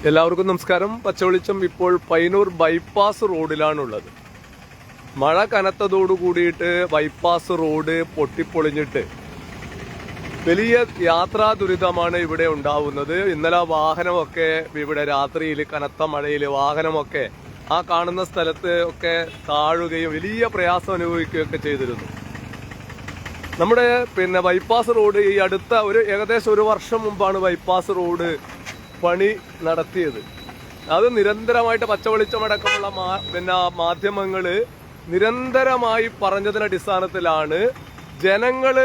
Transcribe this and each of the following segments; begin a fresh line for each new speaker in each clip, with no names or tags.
എല്ലാവർക്കും നമസ്കാരം. പച്ചവെളിച്ചം ഇപ്പോൾ പയ്യന്നൂർ ബൈപ്പാസ് റോഡിലാണുള്ളത്. മഴ കനത്തതോടു കൂടിയിട്ട് ബൈപ്പാസ് റോഡ് പൊട്ടിപ്പൊളിഞ്ഞിട്ട് വലിയ യാത്രാ ദുരിതമാണ് ഇവിടെ ഉണ്ടാവുന്നത്. ഇന്നലെ വാഹനമൊക്കെ ഇവിടെ രാത്രിയിൽ കനത്ത മഴയിൽ വാഹനമൊക്കെ ആ കാണുന്ന സ്ഥലത്ത് ഒക്കെ താഴുകയും വലിയ പ്രയാസം അനുഭവിക്കുകയൊക്കെ ചെയ്തിരുന്നു. നമ്മുടെ ബൈപ്പാസ് റോഡ് ഈ അടുത്ത ഏകദേശം ഒരു വർഷം മുമ്പാണ് ബൈപ്പാസ് റോഡ് പണി നടത്തിയത്. അത് നിരന്തരമായിട്ട് പച്ചവെളിച്ചമടക്കമുള്ള മാധ്യമങ്ങള് നിരന്തരമായി പറഞ്ഞതിന്റെ അടിസ്ഥാനത്തിലാണ് ജനങ്ങൾ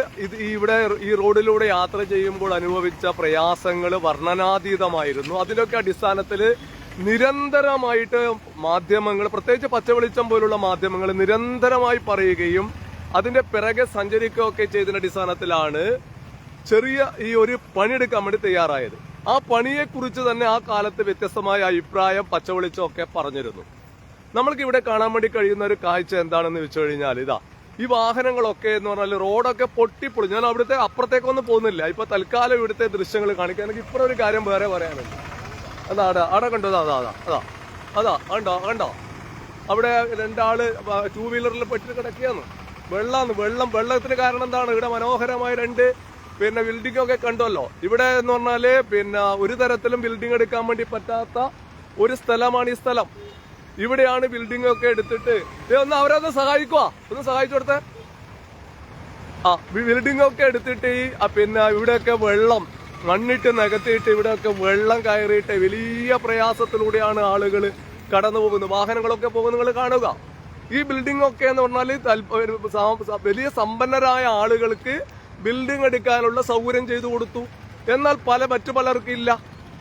ഇവിടെ ഈ റോഡിലൂടെ യാത്ര ചെയ്യുമ്പോൾ അനുഭവിച്ച പ്രയാസങ്ങൾ വർണ്ണനാതീതമായിരുന്നു. അതിനൊക്കെ അടിസ്ഥാനത്തിൽ നിരന്തരമായിട്ട് മാധ്യമങ്ങൾ, പ്രത്യേകിച്ച് പച്ചവെളിച്ചം പോലുള്ള മാധ്യമങ്ങൾ നിരന്തരമായി പറയുകയും അതിന്റെ പിറകെ സഞ്ചരിക്കുകയൊക്കെ ചെയ്തതിന്റെ അടിസ്ഥാനത്തിലാണ് ചെറിയ ഈ ഒരു പണിയെടുക്കാൻ വേണ്ടി തയ്യാറായത്. ആ പണിയെക്കുറിച്ച് തന്നെ ആ കാലത്ത് വ്യത്യസ്തമായ അഭിപ്രായം പച്ചവെളിച്ചമൊക്കെ പറഞ്ഞിരുന്നു. നമ്മൾക്ക് ഇവിടെ കാണാൻ വേണ്ടി കഴിയുന്ന ഒരു കാഴ്ച എന്താണെന്ന് വെച്ച് കഴിഞ്ഞാൽ ഇതാ ഈ വാഹനങ്ങളൊക്കെ എന്ന് പറഞ്ഞാൽ റോഡൊക്കെ പൊട്ടിപ്പൊളി. ഞാൻ അവിടുത്തെ അപ്പുറത്തേക്കൊന്നും പോകുന്നില്ല. ഇപ്പൊ തൽക്കാലം ഇവിടുത്തെ ദൃശ്യങ്ങൾ കാണിക്കാൻ. എനിക്ക് ഇപ്പുറം ഒരു കാര്യം വേറെ പറയാനുണ്ട്. അതാ അവിടെ കണ്ടോ, അതാ അതാ അതാ അതാ കണ്ടോ കണ്ടോ അവിടെ രണ്ടാള് 2 വീലറിൽ പെട്ടിട്ട് കിടക്കുകയാണ്. വെള്ളത്തിന് കാരണം എന്താണ്? ഇവിടെ മനോഹരമായ രണ്ട് ബിൽഡിംഗ് ഒക്കെ കണ്ടല്ലോ. ഇവിടെ എന്ന് പറഞ്ഞാല് ഒരു തരത്തിലും ബിൽഡിംഗ് എടുക്കാൻ വേണ്ടി പറ്റാത്ത ഒരു സ്ഥലമാണ് ഈ സ്ഥലം. ഇവിടെയാണ് ബിൽഡിംഗ് ഒക്കെ എടുത്തിട്ട് ഒന്ന് അവരൊന്ന് സഹായിക്കുവാ, ഒന്ന് സഹായിച്ചു കൊടുത്തേ. ബിൽഡിംഗ് ഒക്കെ എടുത്തിട്ട് ഇവിടെയൊക്കെ വെള്ളം മണ്ണിട്ട് നികത്തിയിട്ട് ഇവിടെയൊക്കെ വെള്ളം കയറിയിട്ട് വലിയ പ്രയാസത്തിലൂടെയാണ് ആളുകൾ കടന്നു പോകുന്നത്. വാഹനങ്ങളൊക്കെ പോകുന്നത് നിങ്ങൾ കാണുക. ഈ ബിൽഡിംഗ് ഒക്കെ എന്ന് പറഞ്ഞാൽ വലിയ സമ്പന്നരായ ആളുകൾക്ക് ബിൽഡിംഗ് എടുക്കാനുള്ള സൗകര്യം ചെയ്തു കൊടുത്തു. എന്നാൽ മറ്റു പലർക്കും ഇല്ല.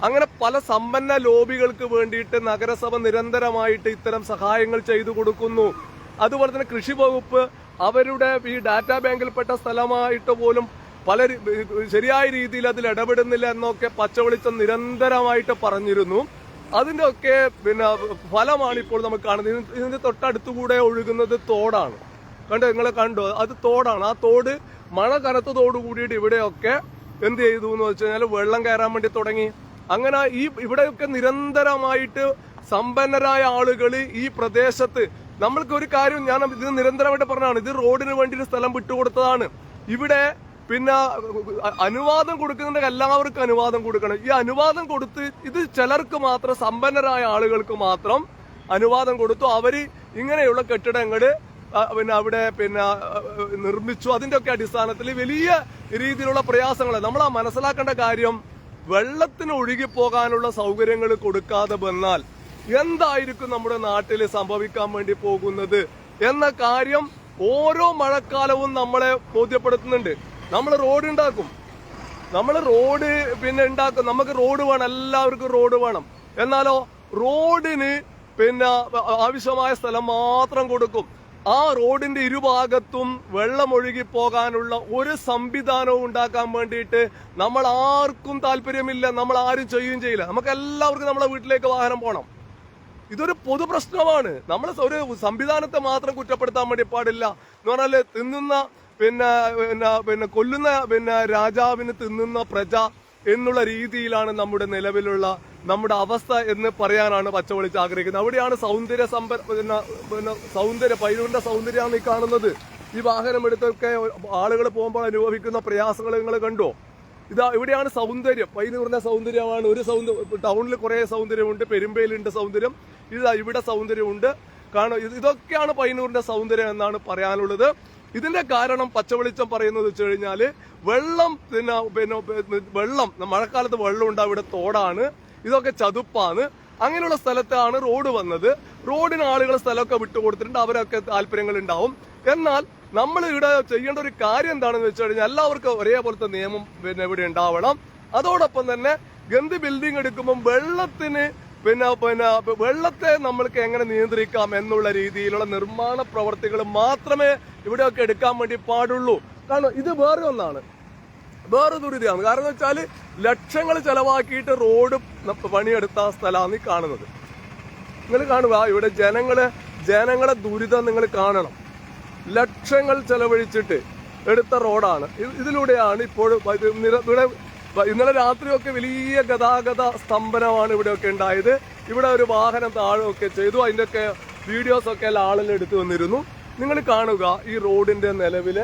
അങ്ങനെ പല സമ്പന്ന ലോബികൾക്ക് വേണ്ടിയിട്ട് നഗരസഭ നിരന്തരമായിട്ട് ഇത്തരം സഹായങ്ങൾ ചെയ്തു കൊടുക്കുന്നു. അതുപോലെ തന്നെ കൃഷി വകുപ്പ് അവരുടെ ഈ ഡാറ്റാ ബാങ്കിൽപ്പെട്ട സ്ഥലമായിട്ട് പോലും ശരിയായ രീതിയിൽ അതിൽ ഇടപെടുന്നില്ല എന്നൊക്കെ പച്ചവെളിച്ചം നിരന്തരമായിട്ട് പറഞ്ഞിരുന്നു. അതിന്റെ ഒക്കെ ഫലമാണ് ഇപ്പോൾ നമുക്ക് കാണുന്നത്. ഇതിന്റെ തൊട്ടടുത്തുകൂടെ ഒഴുകുന്നത് തോടാണ്. നിങ്ങളെ കണ്ടോ? അത് തോടാണ്. ആ തോട് മഴ കനത്തതോടു കൂടിയിട്ട് ഇവിടെയൊക്കെ എന്ത് ചെയ്തു എന്ന് വെച്ച് കഴിഞ്ഞാൽ വെള്ളം കയറാൻ വേണ്ടി തുടങ്ങി. അങ്ങനെ ഇവിടെയൊക്കെ നിരന്തരമായിട്ട് സമ്പന്നരായ ആളുകൾ ഈ പ്രദേശത്ത്, നമ്മൾക്ക് ഒരു കാര്യം ഞാൻ ഇത് നിരന്തരമായിട്ട് പറഞ്ഞതാണ്, ഇത് റോഡിന് വേണ്ടി സ്ഥലം വിട്ടുകൊടുത്തതാണ്. ഇവിടെ അനുവാദം കൊടുക്കുന്നുണ്ട്, എല്ലാവർക്കും അനുവാദം കൊടുക്കണം. ഈ അനുവാദം കൊടുത്ത് ഇത് ചിലർക്ക് മാത്രം, സമ്പന്നരായ ആളുകൾക്ക് മാത്രം അനുവാദം കൊടുത്തു. അവര് ഇങ്ങനെയുള്ള കെട്ടിടങ്ങള് അവിടെ നിർമ്മിച്ചു. അതിന്റെ ഒക്കെ അടിസ്ഥാനത്തിൽ വലിയ രീതിയിലുള്ള പ്രയാസങ്ങൾ നമ്മൾ മനസ്സിലാക്കേണ്ട കാര്യം, വെള്ളത്തിന് ഒഴുകിപ്പോകാനുള്ള സൗകര്യങ്ങൾ കൊടുക്കാതെ വന്നാൽ എന്തായിരിക്കും നമ്മുടെ നാട്ടിൽ സംഭവിക്കാൻ വേണ്ടി പോകുന്നത് എന്ന കാര്യം ഓരോ മഴക്കാലവും നമ്മളെ ബോധ്യപ്പെടുത്തുന്നുണ്ട്. നമ്മൾ റോഡ് ഉണ്ടാക്കും, ഉണ്ടാക്കും. നമുക്ക് റോഡ് വേണം, എല്ലാവർക്കും റോഡ് വേണം. എന്നാലോ റോഡിന് ആവശ്യമായ സ്ഥലം മാത്രം കൊടുക്കും. ആ റോഡിന്റെ ഇരുഭാഗത്തും വെള്ളം ഒഴുകി പോകാനുള്ള ഒരു സംവിധാനവും ഉണ്ടാക്കാൻ വേണ്ടിയിട്ട് നമ്മൾ ആർക്കും താല്പര്യമില്ല. നമ്മൾ ആരും ചെയ്യുകയും ചെയ്യില്ല. നമുക്ക് എല്ലാവർക്കും നമ്മളെ വീട്ടിലേക്ക് വാഹനം പോകണം. ഇതൊരു പൊതു പ്രശ്നമാണ്. നമ്മൾ ഒരു സംവിധാനത്തെ മാത്രം കുറ്റപ്പെടുത്താൻ വേണ്ടി പാടില്ല. എന്ന് പറഞ്ഞാല് തിന്നുന്ന കൊല്ലുന്ന രാജാവിന് തിന്നുന്ന പ്രജ എന്നുള്ള രീതിയിലാണ് നമ്മുടെ അവസ്ഥ എന്ന് പറയാനാണ് പച്ചവെളിച്ചം ആഗ്രഹിക്കുന്നത്. അവിടെയാണ് പയ്യന്നൂരിന്റെ സൗന്ദര്യമാണ് ഈ കാണുന്നത്. ഈ വാഹനം എടുത്തൊക്കെ ആളുകൾ പോകുമ്പോൾ അനുഭവിക്കുന്ന പ്രയാസങ്ങൾ നിങ്ങൾ കണ്ടോ? ഇവിടെയാണ് സൗന്ദര്യം, പയ്യന്നൂരിന്റെ സൗന്ദര്യമാണ്. ടൗണിൽ കുറെ സൗന്ദര്യമുണ്ട്, പെരുമ്പയിലുണ്ട് സൗന്ദര്യം, ഇവിടെ സൗന്ദര്യമുണ്ട്. ഇതൊക്കെയാണ് പയ്യന്നൂരിന്റെ സൗന്ദര്യം എന്നാണ് പറയാനുള്ളത്. ഇതിന്റെ കാരണം പച്ചവെളിച്ചം പറയുന്നത് വെച്ച് കഴിഞ്ഞാല് വെള്ളം മഴക്കാലത്ത് വെള്ളം ഉണ്ടാവും. ഇവിടെ തോടാണ്, ഇതൊക്കെ ചതുപ്പാണ്. അങ്ങനെയുള്ള സ്ഥലത്താണ് റോഡ് വന്നത്. റോഡിന് ആളുകൾ സ്ഥലമൊക്കെ വിട്ടുകൊടുത്തിട്ടുണ്ട്, അവരൊക്കെ താല്പര്യങ്ങൾ ഉണ്ടാവും. എന്നാൽ നമ്മൾ ഇവിടെ ചെയ്യേണ്ട ഒരു കാര്യം എന്താണെന്ന് വെച്ച് കഴിഞ്ഞാൽ എല്ലാവർക്കും ഒരേപോലത്തെ നിയമം ഇവിടെ ഉണ്ടാവണം. അതോടൊപ്പം തന്നെ ബിൽഡിംഗ് എടുക്കുമ്പോൾ വെള്ളത്തെ നമ്മൾക്ക് എങ്ങനെ നിയന്ത്രിക്കാം എന്നുള്ള രീതിയിലുള്ള നിർമ്മാണ പ്രവർത്തികൾ മാത്രമേ ഇവിടെയൊക്കെ എടുക്കാൻ വേണ്ടി പാടുള്ളൂ. കാരണം ഇത് വേറെ ദുരിതമാണ്. കാരണം എന്ന് വെച്ചാൽ ലക്ഷങ്ങൾ ചെലവാക്കിയിട്ട് റോഡ് പണിയെടുത്ത സ്ഥലമാണ് ഈ കാണുന്നത്. നിങ്ങൾ കാണുക, ഇവിടെ ജനങ്ങളെ ദുരിതം നിങ്ങൾ കാണണം. ലക്ഷങ്ങൾ ചെലവഴിച്ചിട്ട് എടുത്ത റോഡാണ്. ഇതിലൂടെയാണ് ഇപ്പോൾ ഇവിടെ ഇന്നലെ രാത്രിയൊക്കെ വലിയ ഗതാഗത സ്തംഭനമാണ് ഇവിടെയൊക്കെ ഉണ്ടായത്. ഇവിടെ ഒരു വാഹനം താഴെയൊക്കെ ചെയ്തു. അതിൻ്റെയൊക്കെ വീഡിയോസൊക്കെ എല്ലാ ആളുകൾ എടുത്തു വന്നിരുന്നു. നിങ്ങൾ കാണുക ഈ റോഡിന്റെ നിലവിലെ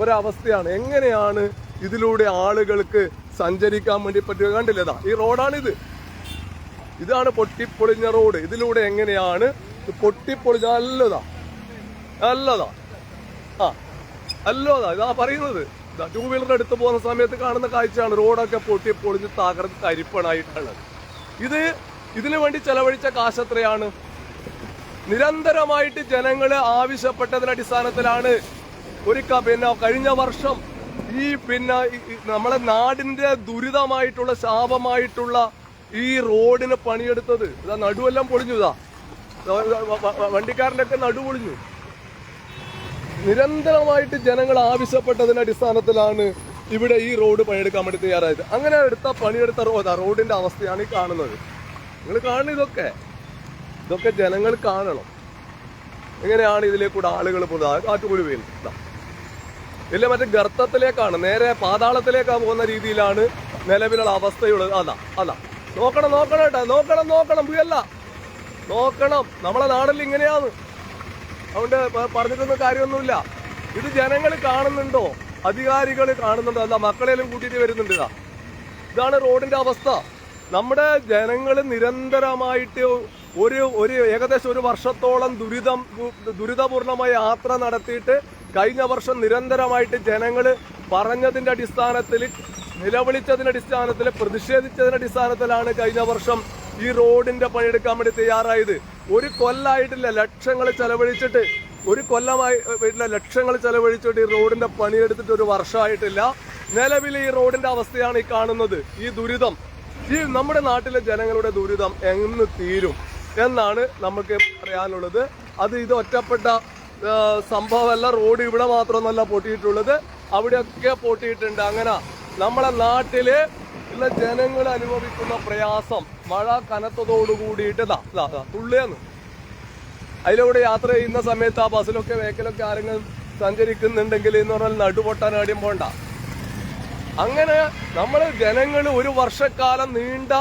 ഒരവസ്ഥയാണ്. എങ്ങനെയാണ് ഇതിലൂടെ ആളുകൾക്ക് സഞ്ചരിക്കാൻ വേണ്ടി പറ്റുക? കണ്ടില്ലതാ ഈ റോഡാണിത്. ഇതാണ് പൊട്ടിപ്പൊളിഞ്ഞ റോഡ്. ഇതിലൂടെ എങ്ങനെയാണ് പൊട്ടിപ്പൊളിഞ്ഞ നല്ലതാ ഇതാ പറയുന്നത്. ടൂ വീലർ എടുത്ത് പോകുന്ന സമയത്ത് കാണുന്ന കാഴ്ചയാണ്. റോഡൊക്കെ പൊട്ടിപ്പൊളിഞ്ഞ് തകർന്ന് തരിപ്പണായിട്ടാണ്. ഇതിനു വേണ്ടി ചെലവഴിച്ച കാശ് എത്രയാണ്? നിരന്തരമായിട്ട് ജനങ്ങള് ആവശ്യപ്പെട്ടതിന്റെ അടിസ്ഥാനത്തിലാണ് കഴിഞ്ഞ വർഷം നമ്മളെ നാടിന്റെ ദുരിതമായിട്ടുള്ള ശാപമായിട്ടുള്ള ഈ റോഡിന് പണിയെടുത്തത്. ഇതാ നടുവെല്ലാം പൊളിഞ്ഞു. വണ്ടിക്കാരന്റെ ഒക്കെ നടു പൊളിഞ്ഞു. നിരന്തരമായിട്ട് ജനങ്ങൾ ആവശ്യപ്പെട്ടതിന്റെ അടിസ്ഥാനത്തിലാണ് ഇവിടെ ഈ റോഡ് പണിയെടുക്കാൻ വേണ്ടി തയ്യാറായത്. അങ്ങനെ പണിയെടുത്ത റോഡിന്റെ അവസ്ഥയാണ് ഈ കാണുന്നത്. നിങ്ങൾ കാണുന്ന ഇതൊക്കെ ജനങ്ങൾ കാണണം. എങ്ങനെയാണ് ഇതിലേക്കൂടെ ആളുകൾ പോകുന്നത്? കാറ്റുകൂടി വീഴും. ഇല്ല മറ്റേ ഗർത്തത്തിലേക്കാണ്, നേരെ പാതാളത്തിലേക്കാ പോകുന്ന രീതിയിലാണ് നിലവിലുള്ള അവസ്ഥയുള്ളത്. നോക്കണം വീഴല്ല, നോക്കണം. നമ്മളെ നാട്ടിൽ ഇങ്ങനെയാണ്. അതുകൊണ്ട് പറഞ്ഞിട്ടൊന്നും കാര്യമൊന്നുമില്ല. ഇത് ജനങ്ങൾ കാണുന്നുണ്ടോ? അധികാരികൾ കാണുന്നുണ്ടോ? അല്ല, മക്കളെല്ലാം കൂട്ടിയിട്ട് വരുന്നുണ്ട്. ഇതാണ് റോഡിന്റെ അവസ്ഥ. നമ്മുടെ ജനങ്ങൾ നിരന്തരമായിട്ട് ഏകദേശം ഒരു വർഷത്തോളം ദുരിതപൂർണമായ യാത്ര നടത്തിയിട്ട് കഴിഞ്ഞ വർഷം നിരന്തരമായിട്ട് ജനങ്ങൾ പറഞ്ഞതിന്റെ അടിസ്ഥാനത്തിൽ, നിലവിളിച്ചതിന്റെ അടിസ്ഥാനത്തിൽ, പ്രതിഷേധിച്ചതിന്റെ അടിസ്ഥാനത്തിലാണ് കഴിഞ്ഞ വർഷം ഈ റോഡിന്റെ പണിയെടുക്കാൻ വേണ്ടി തയ്യാറായത്. ഒരു കൊല്ലായിട്ടില്ല, ലക്ഷങ്ങൾ ചെലവഴിച്ചിട്ട് ഈ റോഡിന്റെ പണിയെടുത്തിട്ട് ഒരു വർഷമായിട്ടില്ല. നിലവിൽ ഈ റോഡിന്റെ അവസ്ഥയാണ് ഈ കാണുന്നത്. ഈ ദുരിതം, ഈ നമ്മുടെ നാട്ടിലെ ജനങ്ങളുടെ ദുരിതം എന്ന് തീരും എന്നാണ് നമുക്ക് പറയാനുള്ളത്. ഇത് ഒറ്റപ്പെട്ട സംഭവമല്ല. റോഡ് ഇവിടെ മാത്രമൊന്നല്ല പൊട്ടിയിട്ടുള്ളത്, അവിടെയൊക്കെ പൊട്ടിയിട്ടുണ്ട്. അങ്ങനെ നമ്മളെ നാട്ടില് ഉള്ള ജനങ്ങൾ അനുഭവിക്കുന്ന പ്രയാസം മഴ കനത്തതോടുകൂടിയിട്ട് തുള്ളിയെന്ന് അതിലൂടെ യാത്ര ചെയ്യുന്ന സമയത്ത് ആ ബസ്സിലൊക്കെ വേക്കലൊക്കെ ആരെങ്കിലും സഞ്ചരിക്കുന്നുണ്ടെങ്കിൽ എന്ന് പറഞ്ഞാൽ നടുപൊട്ടാൻ ആദ്യം പോണ്ട. അങ്ങനെ നമ്മള് ജനങ്ങൾ ഒരു വർഷക്കാലം നീണ്ട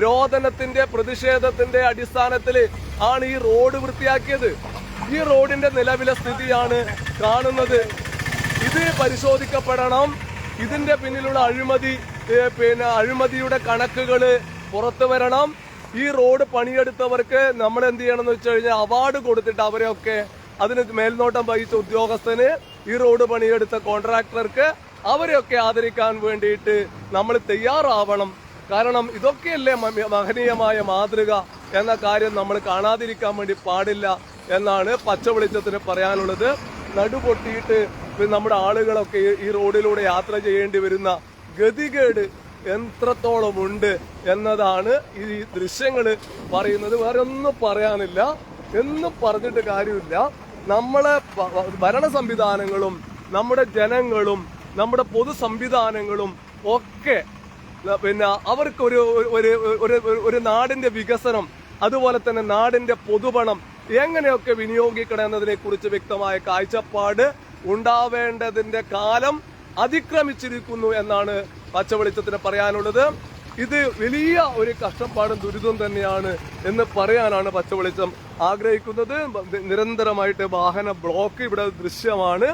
രോദനത്തിന്റെ പ്രതിഷേധത്തിന്റെ അടിസ്ഥാനത്തിൽ ആണ് ഈ റോഡ് വൃത്തിയാക്കിയത്. ഈ റോഡിന്റെ നിലവിലെ സ്ഥിതിയാണ് കാണുന്നത്. ഇത് പരിശോധിക്കപ്പെടണം. ഇതിന്റെ പിന്നിലുള്ള അഴിമതിയുടെ കണക്കുകള് പുറത്തു വരണം. ഈ റോഡ് പണിയെടുത്തവർക്ക് നമ്മൾ എന്ത് ചെയ്യണമെന്ന് വെച്ച് കഴിഞ്ഞാൽ അവാർഡ് കൊടുത്തിട്ട് അവരെയൊക്കെ, അതിന് മേൽനോട്ടം വഹിച്ച ഉദ്യോഗസ്ഥന്, ഈ റോഡ് പണിയെടുത്ത കോൺട്രാക്ടർക്ക് അവരെയൊക്കെ ആദരിക്കാൻ വേണ്ടിയിട്ട് നമ്മൾ തയ്യാറാവണം. കാരണം ഇതൊക്കെയല്ലേ മഹനീയമായ മാതൃക എന്ന കാര്യം നമ്മൾ കാണാതിരിക്കാൻ വേണ്ടി പാടില്ല എന്നാണ് പച്ച വെളിച്ചത്തിന് പറയാനുള്ളത്. നടുപൊട്ടിയിട്ട് നമ്മുടെ ആളുകളൊക്കെ ഈ റോഡിലൂടെ യാത്ര ചെയ്യേണ്ടി വരുന്ന ഗതികേട് എത്രത്തോളം ഉണ്ട് എന്നതാണ് ഈ ദൃശ്യങ്ങൾ പറയുന്നത്. വേറെ ഒന്നും പറയാനില്ല, എന്നും പറഞ്ഞിട്ട് കാര്യമില്ല. നമ്മളെ ഭരണ സംവിധാനങ്ങളും നമ്മുടെ ജനങ്ങളും നമ്മുടെ പൊതു സംവിധാനങ്ങളും ഒക്കെ അവർക്ക് ഒരു നാടിന്റെ വികസനം, അതുപോലെ തന്നെ നാടിന്റെ പൊതുപണം എങ്ങനെയൊക്കെ വിനിയോഗിക്കണം എന്നതിനെ കുറിച്ച് വ്യക്തമായ കാഴ്ചപ്പാട് ഉണ്ടാവേണ്ടതിന്റെ കാലം അതിക്രമിച്ചിരിക്കുന്നു എന്നാണ് പച്ചവെളിച്ചത്തിന് പറയാനുള്ളത്. ഇത് വലിയ ഒരു കഷ്ടപ്പാടും ദുരിതം തന്നെയാണ് എന്ന് പറയാനാണ് പച്ചവെളിച്ചം ആഗ്രഹിക്കുന്നത്. നിരന്തരമായിട്ട് വാഹന ബ്ലോക്ക് ഇവിടെ ദൃശ്യമാണ്.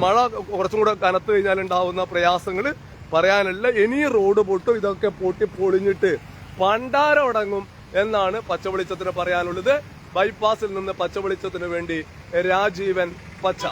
മഴ കുറച്ചും കൂടെ കനത്തു കഴിഞ്ഞാൽ ഉണ്ടാവുന്ന പ്രയാസങ്ങൾ പറയാനല്ല. ഇനി റോഡ് പൊട്ടും, ഇതൊക്കെ പൊളിഞ്ഞിട്ട് പണ്ടാരടങ്ങും എന്നാണ് പച്ചവെളിച്ചത്തിന് പറയാനുള്ളത്. ബൈപ്പാസിൽ നിന്ന് പച്ചവെളിച്ചത്തിന് വേണ്ടി രാജീവൻ പച്ച.